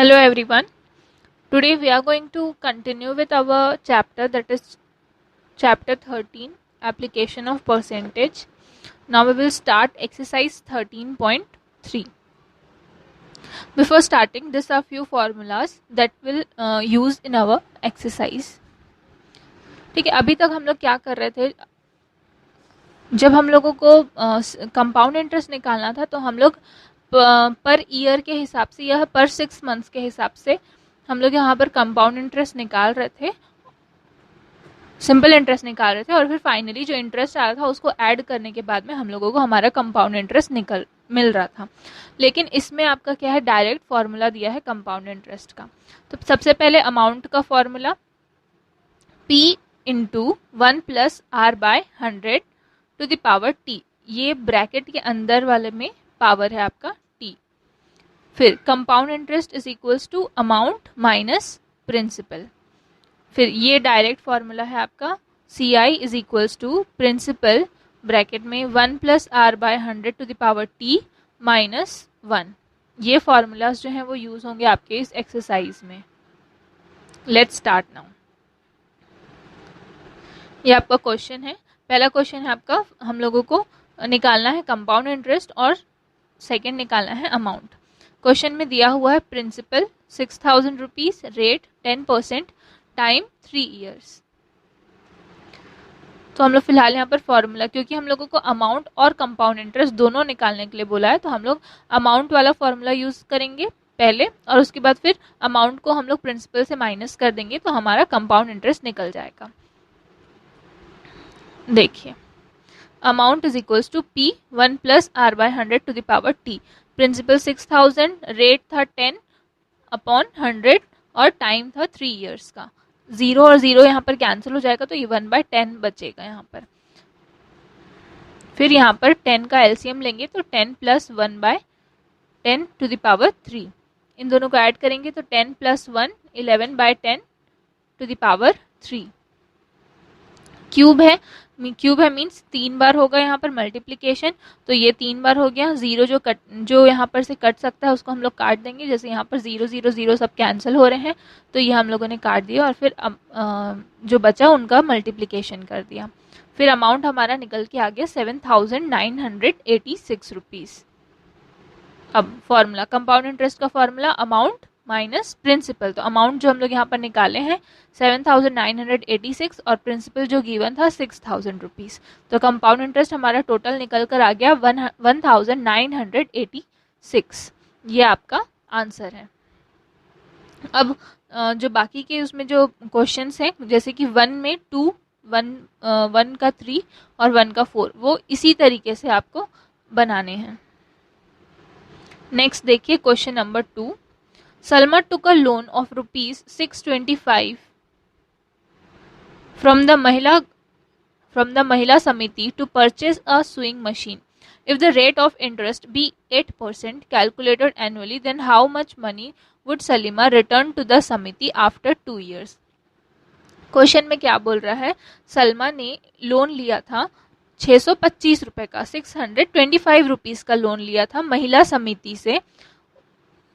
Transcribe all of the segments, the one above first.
Hello everyone. Today we are going to continue with our chapter, that is chapter 13, application of percentage. Now we will start exercise 13.3. Before starting, these are few formulas that will use in our exercise. ठीक है, अभी तक हम लोग क्या कर रहे थे, जब हम लोगों को कंपाउंड इंटरेस्ट निकालना था तो हम लोग पर ईयर के हिसाब से या पर 6 मंथ्स के हिसाब से हम लोग यहाँ पर कंपाउंड इंटरेस्ट निकाल रहे थे, सिंपल इंटरेस्ट निकाल रहे थे, और फिर फाइनली जो इंटरेस्ट आ रहा था उसको ऐड करने के बाद में हम लोगों को हमारा कंपाउंड इंटरेस्ट मिल रहा था। लेकिन इसमें आपका क्या है, डायरेक्ट फॉर्मूला दिया है कंपाउंड इंटरेस्ट का। तो सबसे पहले अमाउंट का formula P into 1 plus R by 100 to the power T, ये ब्रैकेट के अंदर वाले में पावर है आपका टी। फिर compound interest is equals to amount minus principal. फिर ये डायरेक्ट फॉर्मूला है आपका C I is equals to principal bracket में 1 plus R by 100 to the power T minus 1। ये फॉर्मूलाज जो हैं वो यूज होंगे आपके इस एक्सरसाइज में। Let's start now. ये आपका क्वेश्चन है, पहला क्वेश्चन है आपका, हम लोगों को निकालना है कंपाउंड इंटरेस्ट और सेकेंड निकालना है अमाउंट। क्वेश्चन में दिया हुआ है principal 6000 rupees, rate 10%, time 3 years. तो हम लोग फिलहाल यहाँ पर फॉर्मूला, क्योंकि हम लोगों को अमाउंट और कंपाउंड इंटरेस्ट दोनों निकालने के लिए बोला है, तो हम लोग अमाउंट वाला फॉर्मूला यूज करेंगे पहले, और उसके बाद फिर अमाउंट को हम लोग प्रिंसिपल से माइनस कर देंगे तो हमारा कंपाउंड इंटरेस्ट निकल जाएगा। देखिए, amount is equals to P 1 plus R by 100 to the power T। Principal 6000, rate था 10 अपॉन 100 और टाइम था 3 ईयर्स का। 0 और 0 यहाँ पर कैंसिल हो जाएगा तो ये 1/10 बचेगा यहाँ पर। फिर यहाँ पर 10 का एलसीएम लेंगे तो 10 प्लस 1/10 टू द पावर 3। इन दोनों को ऐड करेंगे तो 10 plus 1 11/10 to the power 3। Cube है मीन्स 3 बार होगा यहाँ पर मल्टीप्लिकेशन, तो ये 3 बार हो गया। 0 जो यहाँ पर से कट सकता है उसको हम लोग काट देंगे, जैसे यहाँ पर 0 0 0 सब कैंसिल हो रहे हैं तो ये हम लोगों ने काट दिया, और फिर जो बचा उनका मल्टीप्लिकेशन कर दिया। फिर अमाउंट हमारा निकल के आ गया 7986 रुपीज़। अब फॉर्मूला, कंपाउंड इंटरेस्ट का फॉर्मूला अमाउंट माइनस प्रिंसिपल। तो अमाउंट जो हम लोग यहाँ पर निकाले हैं 7986 और प्रिंसिपल जो गिवन था 6000 रुपीज़। तो कंपाउंड इंटरेस्ट हमारा टोटल निकल कर आ गया 1986। ये आपका आंसर है। अब जो बाकी के उसमें जो क्वेश्चंस हैं, जैसे कि 1 में 2, 1 का 3 और 1 का 4, वो इसी तरीके से आपको बनाने हैं। नेक्स्ट देखिए question number 2। Salma took a loan of rupees 625 from the Mahila Samiti to purchase a sewing machine. If the rate of interest be 8% calculated annually, then how much money would Salima return to the Samiti after 2 years? Question में क्या बोल रहा है, सलमा ने loan लिया था 625 रुपए का, 625 रुपीज़ का लोन लिया था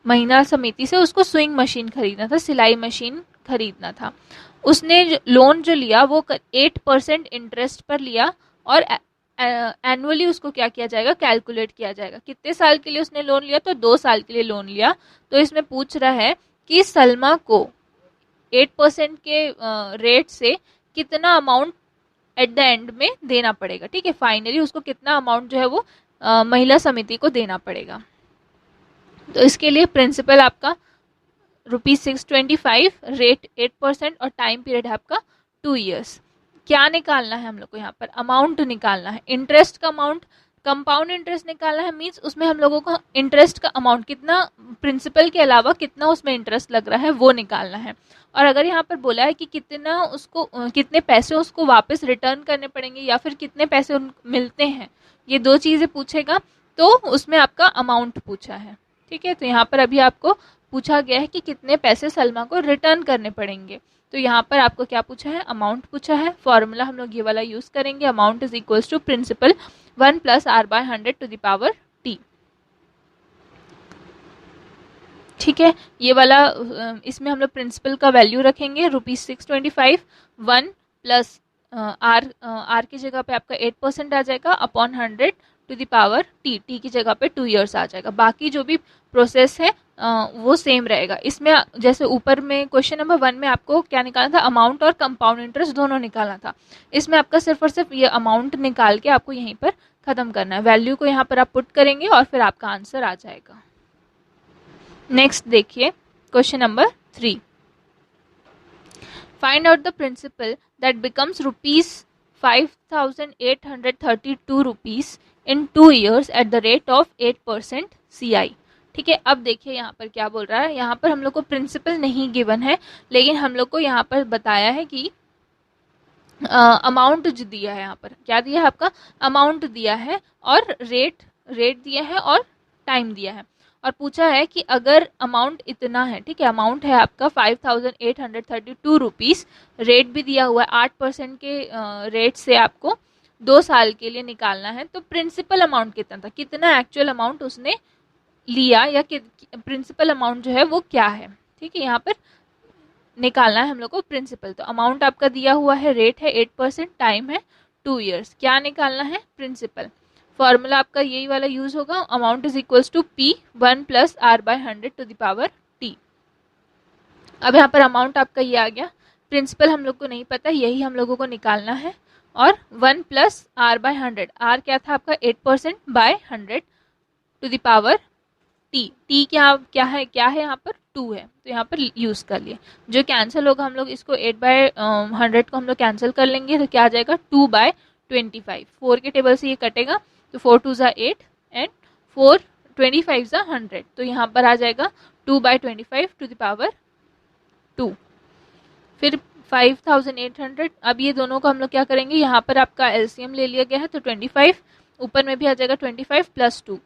महिला समिति से उसको स्विंग मशीन खरीदना था, सिलाई मशीन खरीदना था। उसने लोन जो लिया वो 8% इंटरेस्ट पर लिया, और एनुअली उसको क्या किया जाएगा, कैलकुलेट किया जाएगा। कितने साल के लिए उसने लोन लिया, तो 2 साल के लिए लोन लिया। तो इसमें पूछ रहा है कि सलमा को 8% के रेट से कितना अमाउंट एट द एंड में देना पड़ेगा। ठीक है, फाइनली उसको कितना अमाउंट जो है वो महिला समिति को देना पड़ेगा। तो इसके लिए प्रिंसिपल आपका ₹625, रेट 8% और टाइम पीरियड है आपका 2 ईयर्स। क्या निकालना है हम लोग को, यहाँ पर अमाउंट निकालना है, इंटरेस्ट का अमाउंट। कंपाउंड इंटरेस्ट निकालना है मींस उसमें हम लोगों को इंटरेस्ट का अमाउंट कितना, प्रिंसिपल के अलावा कितना उसमें इंटरेस्ट लग रहा है वो निकालना है। और अगर यहाँ पर बोला है कि कितने पैसे उसको वापस रिटर्न करने पड़ेंगे या फिर कितने पैसे मिलते हैं, ये 2 चीज़ें पूछेगा, तो उसमें आपका अमाउंट पूछा है। ठीक है, तो यहाँ पर अभी आपको पूछा गया है कि कितने पैसे सलमा को रिटर्न करने पड़ेंगे। तो यहाँ पर आपको क्या पूछा है, अमाउंट पूछा है। फॉर्मूला हम लोग ये वाला यूज करेंगे, amount is equals to principal 1 plus R by 100 to the power T. ठीक है। ये वाला इसमें हम लोग प्रिंसिपल का वैल्यू रखेंगे ₹625, 1 प्लस आर की जगह पे आपका 8% आ जाएगा upon 100 to the power T की जगह पे 2 ईयर्स आ जाएगा। बाकी जो भी प्रोसेस है वो सेम रहेगा। इसमें जैसे ऊपर में क्वेश्चन नंबर 1 में आपको क्या निकालना था, अमाउंट और कंपाउंड इंटरेस्ट दोनों निकालना था। इसमें आपका सिर्फ और सिर्फ ये अमाउंट निकाल के आपको यहीं पर खत्म करना है। वैल्यू को यहाँ पर आप पुट करेंगे और फिर आपका आंसर आ जाएगा। नेक्स्ट देखिए question number 3। Find out the principal that becomes ₹5,832 in 2 years at the rate of 8% CI। ठीक है, अब देखिए यहाँ पर क्या बोल रहा है। यहाँ पर हम लोग को प्रिंसिपल नहीं गिवन है, लेकिन हम लोग को यहाँ पर बताया है कि अमाउंट जो दिया है, यहाँ पर क्या दिया है, आपका अमाउंट दिया है और रेट दिया है और टाइम दिया है, और पूछा है कि अगर अमाउंट इतना है, ठीक है, अमाउंट है आपका ₹5,832, रेट भी दिया हुआ है 8% के रेट से आपको 2 साल के लिए निकालना है, तो प्रिंसिपल अमाउंट कितना था, कितना एक्चुअल अमाउंट उसने लिया, या प्रिंसिपल अमाउंट जो है वो क्या है। ठीक है, यहाँ पर निकालना है हम लोग को प्रिंसिपल। तो अमाउंट आपका दिया हुआ है, रेट है 8%, टाइम है 2 ईयर्स, क्या निकालना है, प्रिंसिपल। फॉर्मूला आपका यही वाला यूज होगा, amount is equals to P 1 plus R by 100 to the power T। अब यहाँ पर अमाउंट आपका ये आ गया, प्रिंसिपल हम लोग को नहीं पता, यही हम लोगों को निकालना है, और 1 प्लस R बाय 100, R क्या था आपका 8% by 100 to the power T क्या है यहाँ पर 2 है, तो यहाँ पर यूज कर लिए। जो कैंसिल होगा हम लोग इसको 8 बाय 100 को हम लोग कैंसिल कर लेंगे, तो क्या आ जाएगा 2 बाय 25, 4 के टेबल से ये कटेगा, तो 4 2 ज़ा 8 एंड 4 25 ज़ा 100, तो यहाँ पर आ जाएगा 2 बाय 25 टू द पावर 2। फिर 5,800, अब ये दोनों को हम लोग क्या करेंगे, यहाँ पर आपका एलसीएम ले लिया गया है, तो 25 ऊपर में भी आ जाएगा 25 प्लस 2,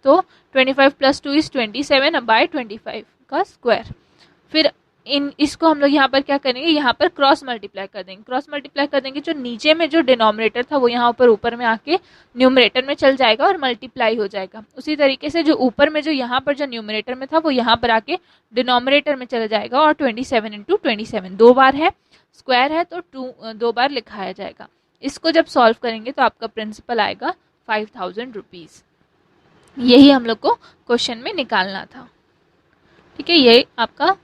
तो 25 प्लस 2 इज 27 बाय 25 का स्क्वायर। फिर इसको हम लोग यहाँ पर क्या करेंगे, यहाँ पर क्रॉस मल्टीप्लाई कर देंगे। क्रॉस मल्टीप्लाई कर देंगे, जो नीचे में जो डिनोमिनेटर था वो यहाँ ऊपर में आके न्यूमरेटर में चल जाएगा और मल्टीप्लाई हो जाएगा। उसी तरीके से जो ऊपर में जो यहाँ पर जो न्यूमरेटर में था वो यहाँ पर आके डिनोमिनेटर में चला जाएगा, और 27 इंटू 27 2 बार है, स्क्वायर है तो 2 बार लिखाया जाएगा। इसको जब सॉल्व करेंगे तो आपका प्रिंसिपल आएगा ₹5,000। यही हम लोग को क्वेश्चन में निकालना था। ठीक है, ये आपका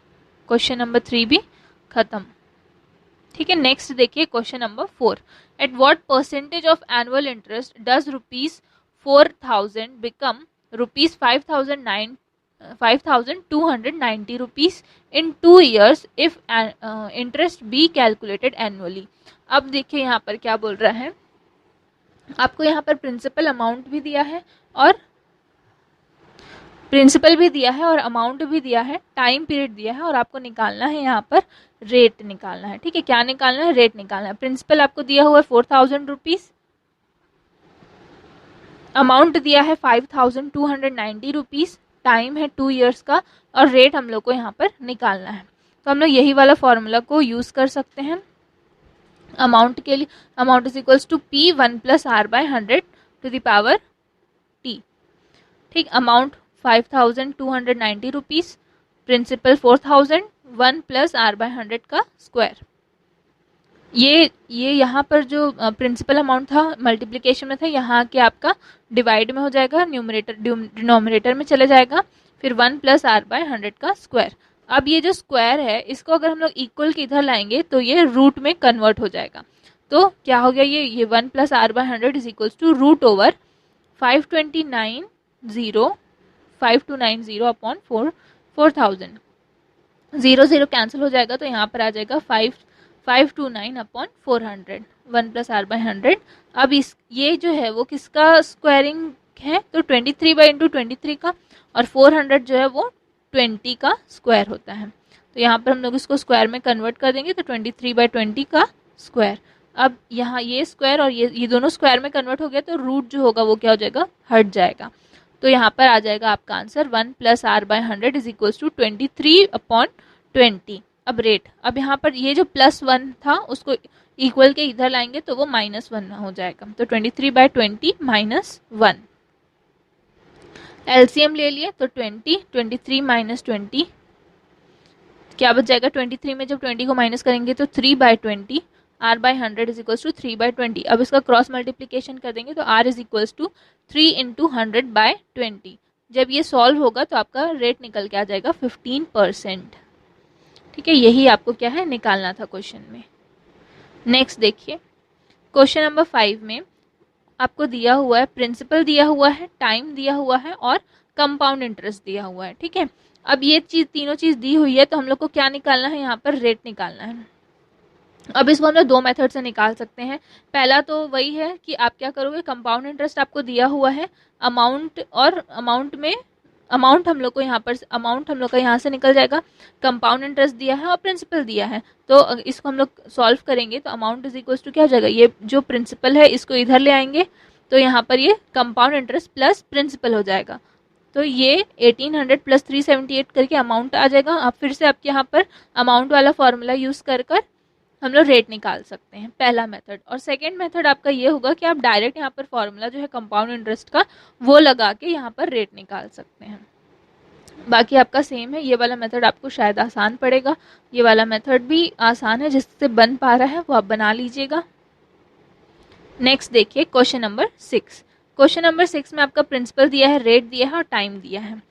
क्वेश्चन नंबर 3 भी खत्म। ठीक है, नेक्स्ट देखिए question number 4। At what percentage of annual interest does ₹4,000 become ₹5,290 in 2 years if interest be calculated annually. अब देखिए यहाँ पर क्या बोल रहा है, आपको यहाँ पर प्रिंसिपल अमाउंट भी दिया है और अमाउंट भी दिया है, टाइम पीरियड दिया है, और आपको निकालना है यहाँ पर रेट निकालना है। ठीक है, क्या निकालना है, रेट निकालना है। प्रिंसिपल आपको दिया हुआ है ₹4,000, अमाउंट दिया है ₹5,290, टाइम है 2 ईयर्स का, और रेट हम लोग को यहाँ पर निकालना है। तो हम लोग यही वाला फॉर्मूला को यूज कर सकते हैं अमाउंट के लिए। Amount is equals to P 1 plus R by 100 to the power T। ठीक, amount ₹5,290, principal 4,000, 1 plus R by 100 का स्क्वायर। ये यहाँ पर जो प्रिंसिपल अमाउंट था मल्टीप्लिकेशन में था, यहाँ के आपका डिवाइड में हो जाएगा, डिनोमिनेटर में चले जाएगा, फिर 1 प्लस R बाय 100 का स्क्वायर। अब ये जो स्क्वायर है इसको अगर हम लोग इक्वल के इधर लाएंगे तो ये रूट में कन्वर्ट हो जाएगा। तो क्या हो गया, ये 1 plus R by 100 is equals to root over 5290 upon 4,000। 0 cancel हो जाएगा, तो यहाँ पर आ जाएगा 529 अपॉन 400, 1 प्लस R बाय 100। अब ये जो है वो किसका स्क्वायरिंग है, तो 23 बाई इंटू 23 का, और 400 जो है वो 20 का स्क्वायर होता है। तो यहाँ पर हम लोग इसको स्क्वायर में कन्वर्ट कर देंगे, तो 23 बाई 20 का स्क्वायर। अब यहाँ ये स्क्वायर और ये दोनों स्क्वायर में कन्वर्ट हो गया, तो रूट जो होगा वो क्या हो जाएगा, हट जाएगा। तो यहाँ पर आ जाएगा आपका answer 1 plus R by 100 is equals to 23 upon 20। अब रेट, अब यहाँ पर ये जो +1 था उसको इक्वल के इधर लाएंगे तो वो -1 हो जाएगा, तो 23 बाय 20 -1। एलसीएम ले लिए तो 20, 23 माइनस 20 क्या बच जाएगा, 23 में जब 20 को माइनस करेंगे तो 3/20, r by 100 is equals to 3/20। अब इसका क्रॉस मल्टीप्लीकेशन कर देंगे तो r is equals to 3 into 100/20। जब ये सॉल्व होगा तो आपका रेट निकल के आ जाएगा 15%। ठीक है, यही आपको क्या है निकालना था क्वेश्चन में। नेक्स्ट देखिए, क्वेश्चन नंबर 5 में आपको दिया हुआ है प्रिंसिपल दिया हुआ है, टाइम दिया हुआ है और कंपाउंड इंटरेस्ट दिया हुआ है। ठीक है, अब ये चीज़ तीनों चीज़ दी हुई है तो हम लोग को क्या निकालना है, यहाँ पर रेट निकालना है। अब इसको हम लोग दो मेथड से निकाल सकते हैं। पहला तो वही है कि आप क्या करोगे, कंपाउंड इंटरेस्ट आपको दिया हुआ है, अमाउंट और अमाउंट में अमाउंट हम लोग को यहाँ पर अमाउंट हम लोग का यहाँ से निकल जाएगा, कंपाउंड इंटरेस्ट दिया है और प्रिंसिपल दिया है। तो इसको हम लोग सॉल्व करेंगे तो अमाउंट इज इक्वल टू क्या हो जाएगा, ये जो प्रिंसिपल है इसको इधर ले आएंगे तो यहाँ पर ये कंपाउंड इंटरेस्ट प्लस प्रिंसिपल हो जाएगा। तो ये 1800 प्लस 378 करके अमाउंट आ जाएगा। अब फिर से आपके यहाँ पर अमाउंट वाला फॉर्मूला यूज़ कर हम लोग रेट निकाल सकते हैं, पहला मेथड। और सेकंड मेथड आपका ये होगा कि आप डायरेक्ट यहाँ पर फॉर्मूला जो है कंपाउंड इंटरेस्ट का वो लगा के यहाँ पर रेट निकाल सकते हैं। बाकी आपका सेम है, ये वाला मेथड आपको शायद आसान पड़ेगा, ये वाला मेथड भी आसान है, जिससे बन पा रहा है वो आप बना लीजिएगा। नेक्स्ट देखिए क्वेश्चन नंबर 6। क्वेश्चन नंबर 6 में आपका प्रिंसिपल दिया है, रेट दिया है और टाइम दिया है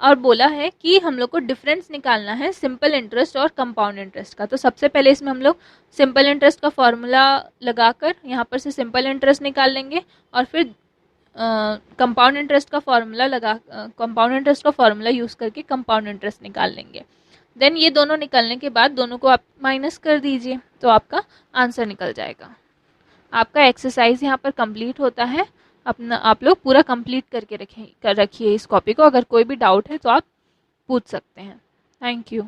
और बोला है कि हम लोग को डिफरेंस निकालना है सिंपल इंटरेस्ट और कंपाउंड इंटरेस्ट का। तो सबसे पहले इसमें हम लोग सिंपल इंटरेस्ट का फॉर्मूला लगाकर यहाँ पर से सिंपल इंटरेस्ट निकाल लेंगे और फिर कंपाउंड इंटरेस्ट का फॉर्मूला यूज़ करके कंपाउंड इंटरेस्ट निकाल लेंगे। देन ये दोनों निकलने के बाद दोनों को आप माइनस कर दीजिए तो आपका आंसर निकल जाएगा। आपका एक्सरसाइज यहाँ पर कंप्लीट होता है। अपना आप लोग पूरा कंप्लीट करके रखिए इस कॉपी को। अगर कोई भी डाउट है तो आप पूछ सकते हैं। Thank you.